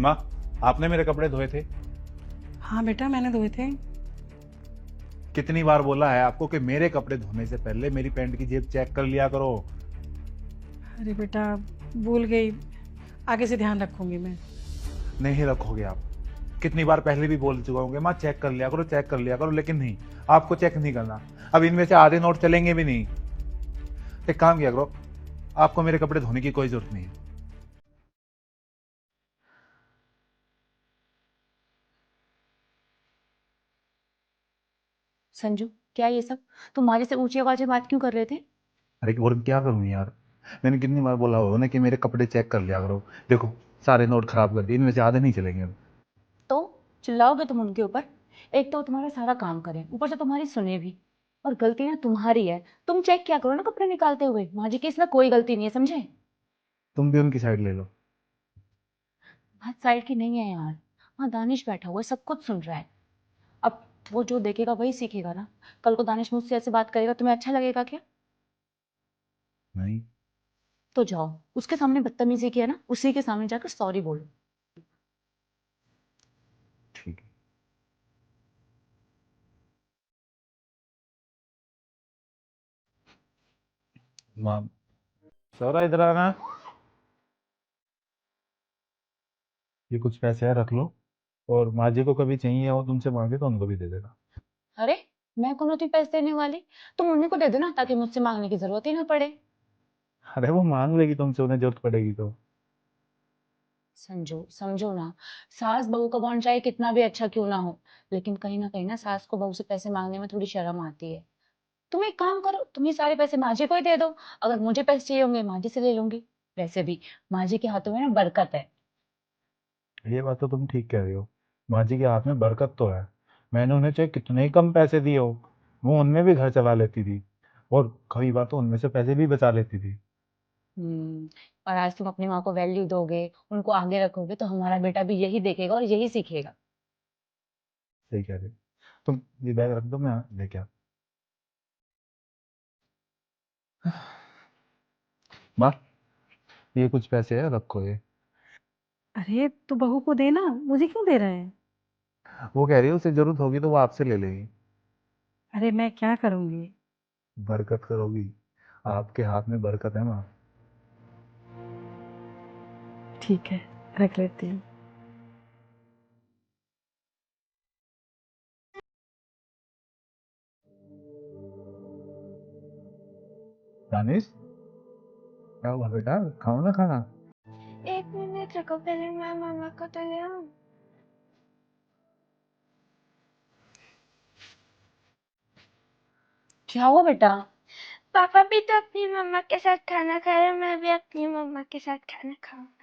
माँ, आपने मेरे कपड़े धोए थे। हाँ बेटा, मैंने धोए थे। कितनी बार बोला है आपको कि मेरे कपड़े धोने से पहले मेरी पैंट की जेब चेक कर लिया करो। अरे बेटा, भूल गई। आगे से ध्यान रखूंगी मैं। नहीं रखोगे आप। कितनी बार पहले भी बोल चुका हूँ कि माँ चेक कर लिया करो, चेक कर लिया करो, लेकिन नहीं, आपको चेक नहीं करना। अब इनमें से आधे नोट चलेंगे भी नहीं। एक काम किया करो, आपको मेरे कपड़े धोने की कोई जरूरत नहीं है। संजू, क्या ये सब? तुम हमारे से ऊंची आवाज में बात क्यों कर रहे थे? अरे और क्या करूँ यार, मैंने कितनी बार बोला हो ना कि मेरे कपड़े चेक कर लिया करो। देखो, सारे नोट खराब कर दिए, इनमें से आधे नहीं चलेंगे अब। तो चिल्लाओगे तुम उनके ऊपर? एक तो तुम्हारा सारा काम करें, ऊपर से तुम्हारी सुने भी। और गलती ना तुम्हारी है। तुम चेक क्या करो ना कपड़े निकालते हुए, माँ जी की इसमें कोई गलती नहीं है, समझे? तुम भी उनकी साइड ले लो। बात साइड की नहीं है यार। वहाँ दानिश बैठा हुआ है, सब कुछ सुन रहा है। अब वो जो देखेगा वही सीखेगा ना। कल को दानिश मुझसे ऐसे बात करेगा, तुम्हें अच्छा लगेगा क्या? नहीं। तो जाओ, उसके सामने बदतमीजी की है ना, उसी के सामने जाकर सॉरी बोलो। ठीक है। माँ, सौरा इधर आना। ये कुछ पैसे है, रख लो। और माँ जी को कभी चाहिए हो तुमसे मांगे तो उनको भी दे देना। अरे, मैं कौन होती पैसे देने वाली? तुम उन्हीं को दे दो ना, ताकि मुझसे मांगने की जरूरत ही ना पड़े। अरे वो मांग लेगी तुमसे, उन्हें जरूरत पड़ेगी तो। समझो समझो ना। सास बहू का बॉन्ड चाहे कितना भी अच्छा क्यों ना हो, लेकिन कहीं ना सास को बहू से पैसे मांगने में थोड़ी शर्म आती है। तुम एक काम करो, तुम ये सारे पैसे माँ जी को ही दे दो। अगर मुझे पैसे चाहिए होंगे माँ जी से ले लूंगी। वैसे भी माँ जी के हाथों में ना बरकत है। ये बात तो तुम ठीक कह रही हो। माँ जी के हाथ में बरकत तो है। मैंने उन्हें चाहे कितने ही कम पैसे दिए हो, वो उनमें भी घर चला लेती थी। और कई बार तो उनमें से पैसे भी बचा लेती थी। हम्म। और आज तुम अपनी माँ को वैल्यू दोगे, उनको आगे रखोगे, तो हमारा बेटा भी यही देखेगा और यही सीखेगा। सही कह रही हो। तुम ये बैग रख दो, मैं लेके आता हूँ। माँ, ये कुछ पैसे है, रखो ये। अरे तू बहू को दे ना, मुझे क्यों दे रहे हैं? वो कह रही है उसे जरूरत होगी तो वो आपसे ले लेगी। अरे मैं क्या करूंगी? बरकत करोगी, आपके हाथ में बरकत है माँ। ठीक है, रख लेती हूँ। दानिश, क्या हुआ बेटा, खाओ ना खाना। 1 मिनट रुको, पहले मैं मम्मा को तो ले आऊं। क्या हुआ बेटा? पापा भी तो अपनी मम्मा के साथ खाना खा रहे हैं, मैं भी अपनी मम्मा के साथ खाना खाऊंगा।